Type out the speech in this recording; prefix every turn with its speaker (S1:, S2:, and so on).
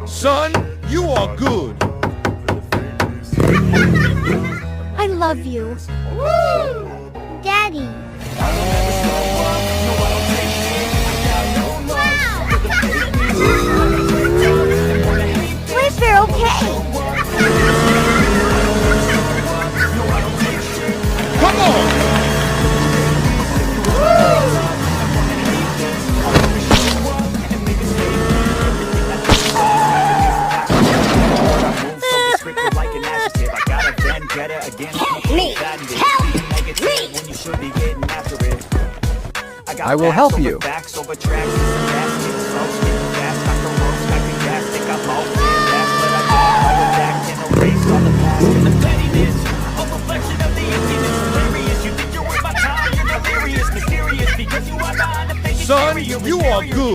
S1: Son, you are good.
S2: I love you. Daddy. We're okay.
S1: Come on!
S3: I will help you.
S1: Son, you are good.